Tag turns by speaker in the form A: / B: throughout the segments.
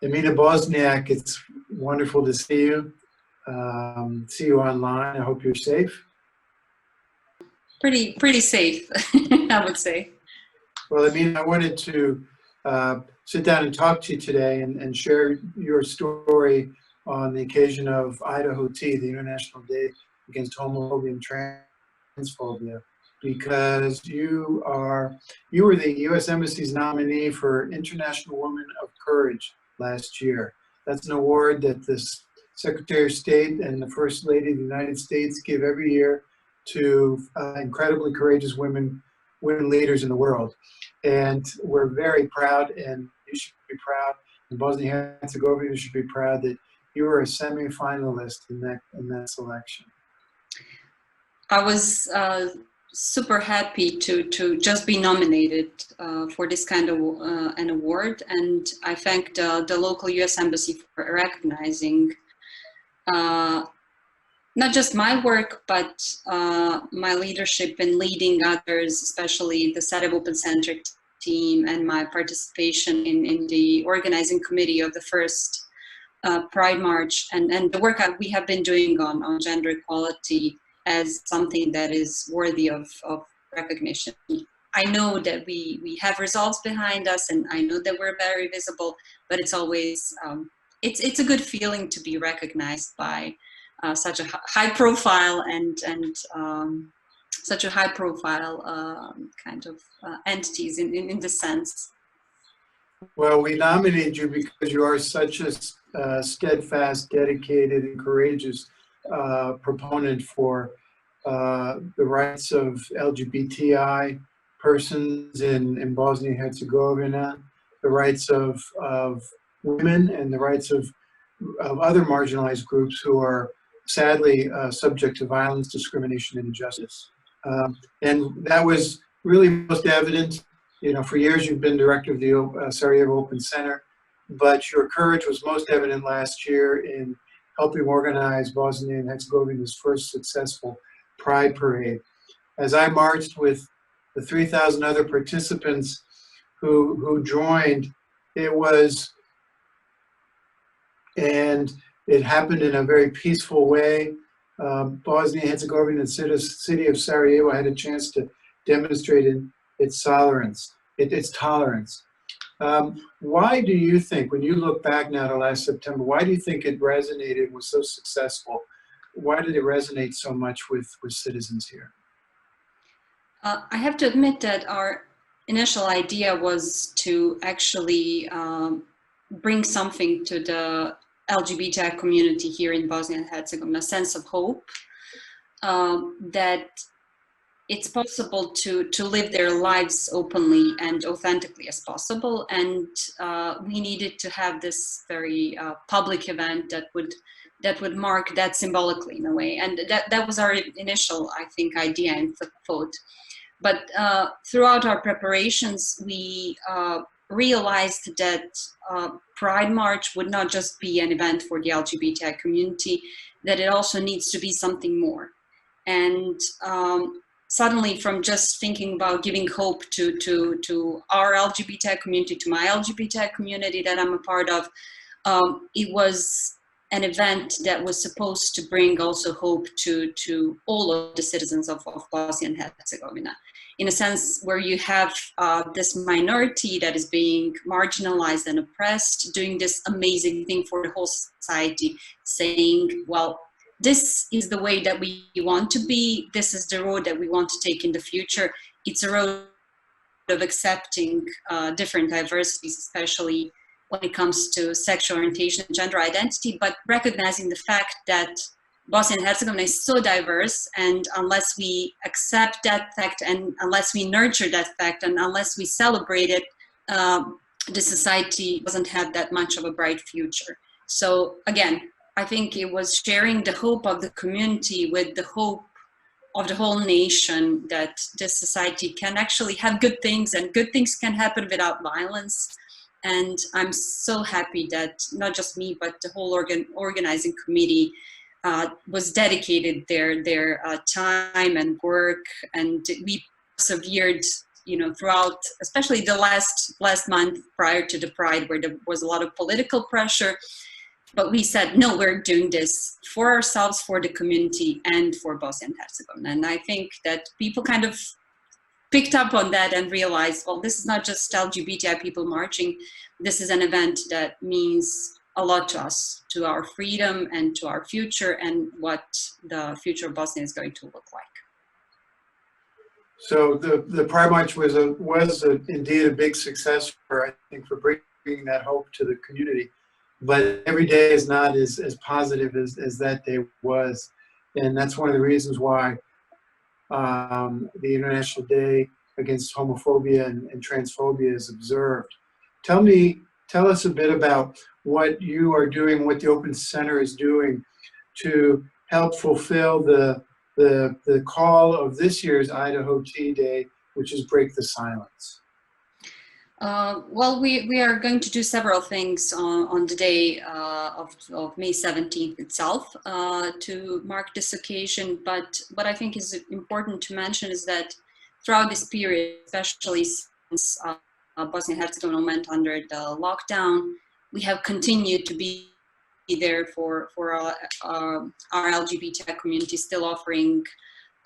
A: Emina Bošnjak, it's wonderful to see you. See you online. I hope you're safe.
B: Pretty safe, I would say.
A: Well, Emina, I wanted to sit down and talk to you today and share your story on the occasion of Idaho Tea, the International Day Against Homophobia and Transphobia, because you were the U.S. Embassy's nominee for International Woman of Courage last year. That's an award that the Secretary of State and the First Lady of the United States give every year to incredibly courageous women leaders in the world. And we're very proud, and you should be proud, and Bosnia and Herzegovina should be proud that you were a semi-finalist in that selection.
B: I was super happy to just be nominated for this kind of an award, and I thank the local U.S. Embassy for recognizing not just my work, but my leadership in leading others, especially the Sarajevo Open Center team, and my participation in the organizing committee of the first Pride March, and the work we have been doing on gender equality as something that is worthy of recognition. I know that we have results behind us, and I know that we're very visible, but it's always, it's a good feeling to be recognized by such a high profile and such a high profile kind of entities in this sense.
A: Well, we nominated you because you are such a steadfast, dedicated, and courageous proponent for the rights of LGBTI persons in Bosnia and Herzegovina, the rights of women, and the rights of other marginalized groups who are sadly subject to violence, discrimination, and injustice. And that was really most evident. You know, for years you've been director of the Sarajevo Open Center, but your courage was most evident last year in helping organize Bosnia and Herzegovina's first successful Pride Parade. As I marched with the 3,000 other participants who joined, and it happened in a very peaceful way. Bosnia and Herzegovina and the city of Sarajevo had a chance to demonstrate its tolerance. Why do you think, when you look back now to last September, why do you think it resonated, was so successful? Why did it resonate so much with citizens here?
B: I have to admit that our initial idea was to actually bring something to the LGBT community here in Bosnia and Herzegovina, a sense of hope that it's possible to live their lives openly and authentically as possible. And we needed to have this very public event that would mark that symbolically in a way. And that was our initial, I think, idea and thought. But throughout our preparations, we realized that Pride March would not just be an event for the LGBTI community, that it also needs to be something more. And suddenly, from just thinking about giving hope to our LGBTI community, to my LGBTI community that I'm a part of, it was an event that was supposed to bring also hope to all of the citizens of Bosnia and Herzegovina, in a sense where you have this minority that is being marginalized and oppressed, doing this amazing thing for the whole society, saying, well, this is the way that we want to be, this is the road that we want to take in the future. It's a road of accepting different diversities, especially when it comes to sexual orientation and gender identity, but recognizing the fact that Bosnia and Herzegovina is so diverse, and unless we accept that fact, and unless we nurture that fact, and unless we celebrate it, the society doesn't have that much of a bright future. So again, I think it was sharing the hope of the community with the hope of the whole nation that this society can actually have good things, and good things can happen without violence. And I'm so happy that not just me, but the whole organizing committee was dedicated their time and work, and we persevered you know, throughout, especially the last month prior to the Pride, where there was a lot of political pressure. But we said, no, we're doing this for ourselves, for the community, and for Bosnia and Herzegovina. And I think that people kind of picked up on that and realized, well, this is not just LGBTI people marching. This is an event that means a lot to us, to our freedom and to our future, and what the future of Bosnia is going to look like.
A: So the Pride March was indeed a big success for, I think, for bringing that hope to the community. But every day is not as positive as that day was. And that's one of the reasons why the International Day Against Homophobia and Transphobia is observed. Tell us a bit about what you are doing, what the Open Center is doing to help fulfill the call of this year's Idaho Tea Day, which is Break the Silence.
B: Well, we are going to do several things on the day of May 17th itself to mark this occasion. But what I think is important to mention is that throughout this period, especially since Bosnia and Herzegovina went under the lockdown, we have continued to be there for our LGBTI community, still offering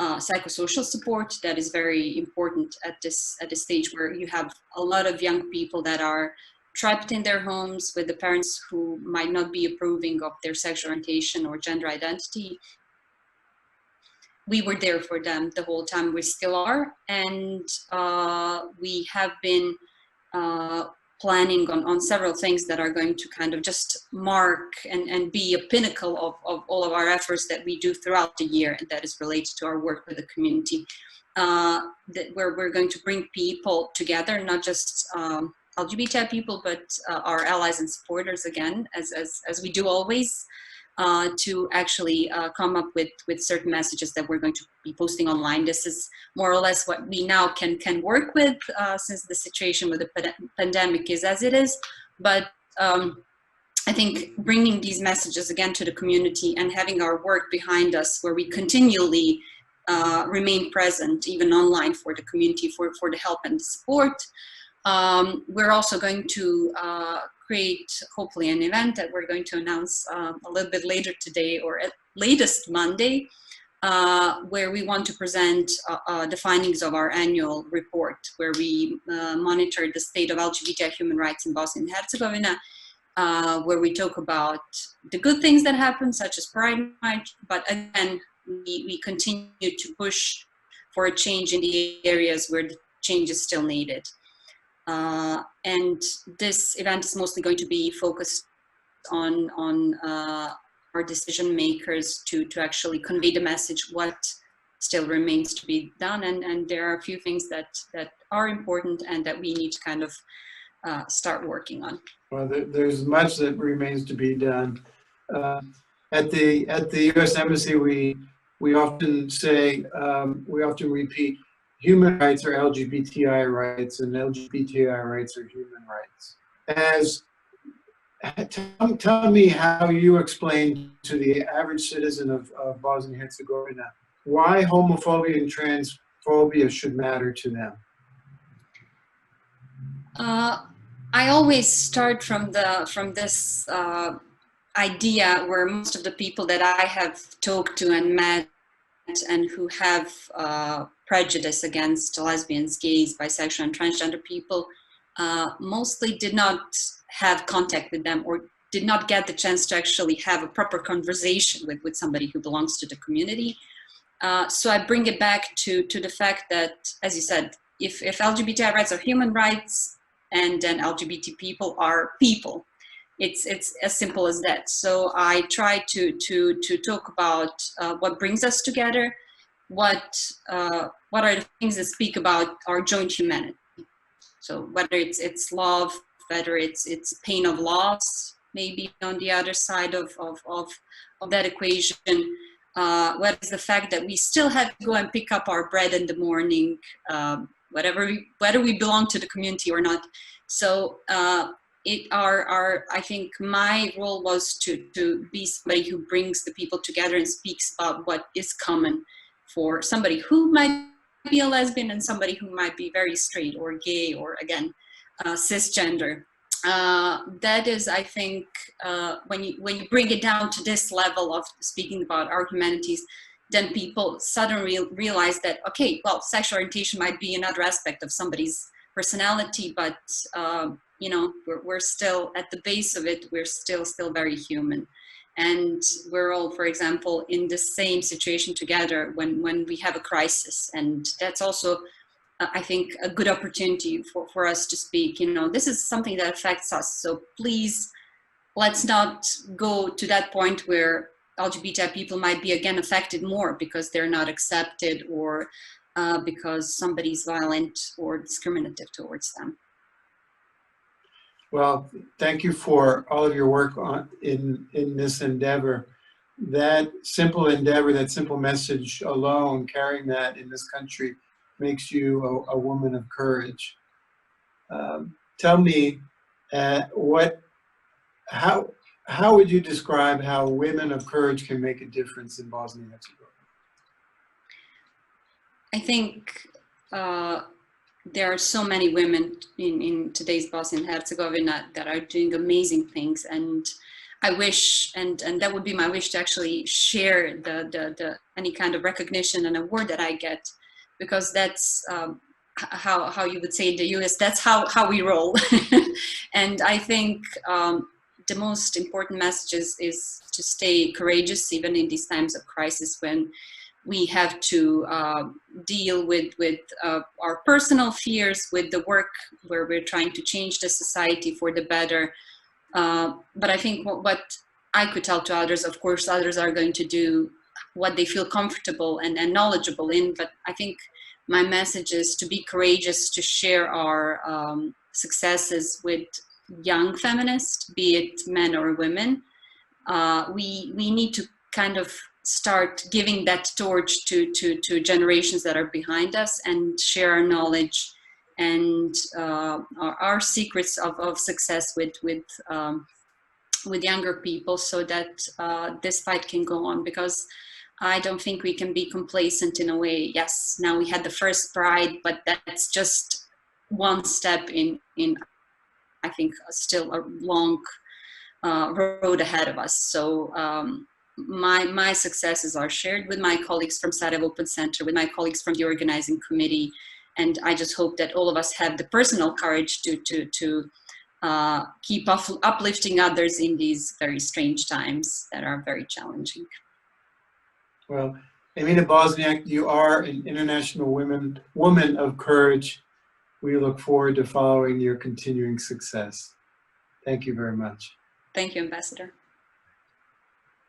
B: psychosocial support that is very important at this stage, where you have a lot of young people that are trapped in their homes with the parents who might not be approving of their sexual orientation or gender identity. We were there for them the whole time. We still are, and we have been planning on several things that are going to kind of just mark and be a pinnacle of all of our efforts that we do throughout the year, and that is related to our work with the community, where we're going to bring people together, not just LGBTI people, but our allies and supporters again, as we do always, to actually come up with certain messages that we're going to be posting online. This is more or less what we now can work with since the situation with the pandemic is as it is. But I think bringing these messages again to the community and having our work behind us, where we continually remain present, even online, for the community, for the help and the support. We're also going to create, hopefully, an event that we're going to announce a little bit later today, or at latest Monday, where we want to present the findings of our annual report, where we monitor the state of LGBTI human rights in Bosnia and Herzegovina, where we talk about the good things that happen, such as Pride March, but again, we continue to push for a change in the areas where the change is still needed. And this event is mostly going to be focused on our decision makers to actually convey the message what still remains to be done, and there are a few things that are important and that we need to kind of start working on.
A: Well, there's much that remains to be done. At the U.S. Embassy, we often say, we often repeat, human rights are LGBTI rights, and LGBTI rights are human rights. Tell me how you explain to the average citizen of Bosnia and Herzegovina why homophobia and transphobia should matter to them.
B: I always start from this idea, where most of the people that I have talked to and met and who have prejudice against lesbians, gays, bisexual, and transgender people mostly did not have contact with them, or did not get the chance to actually have a proper conversation with somebody who belongs to the community. So I bring it back to the fact that, as you said, if LGBTI rights are human rights, and then LGBT people are people, it's as simple as that. So I try to talk about what brings us together, what are the things that speak about our joint humanity. So whether it's love, whether it's pain of loss, maybe on the other side of that equation, whether it's the fact that we still have to go and pick up our bread in the morning, whether we belong to the community or not. So I think my role was to be somebody who brings the people together and speaks about what is common for somebody who might be a lesbian and somebody who might be very straight or gay or, again, cisgender. That is, I think, when you bring it down to this level of speaking about our humanities, then people suddenly realize that, okay, well, sexual orientation might be another aspect of somebody's personality, but you know, we're still at the base of it. We're still very human, and we're all, for example, in the same situation together when we have a crisis, and that's also, I think, a good opportunity for us to speak. You know, this is something that affects us, so please, let's not go to that point where LGBTI people might be again affected more because they're not accepted, or because somebody's violent or discriminative towards them.
A: Well, thank you for all of your work in this endeavor. That simple endeavor, that simple message alone, carrying that in this country, makes you a woman of courage. Tell me, how would you describe how women of courage can make a difference in Bosnia and Herzegovina?
B: I think there are so many women in today's Bosnia and Herzegovina that are doing amazing things, and I wish, and that would be my wish, to actually share the any kind of recognition and award that I get, because that's how you would say in the US, that's how we roll. And I think the most important message is to stay courageous even in these times of crisis, when we have to deal with our personal fears, with the work where we're trying to change the society for the better. But I think what I could tell to others, of course, others are going to do what they feel comfortable and knowledgeable in. But I think my message is to be courageous, to share our successes with young feminists, be it men or women. We need to kind of start giving that torch to generations that are behind us, and share our knowledge and our secrets of success with younger people, so that this fight can go on. Because I don't think we can be complacent in a way. Yes, now we had the first Pride, but that's just one step in I think still a long road ahead of us. So my successes are shared with my colleagues from Sarajevo Open Center, with my colleagues from the organizing committee, and I just hope that all of us have the personal courage to keep uplifting others in these very strange times that are very challenging.
A: Well, Emina Bošnjak, you are an international woman of courage. We look forward to following your continuing success. Thank you very much.
B: Thank you, Ambassador.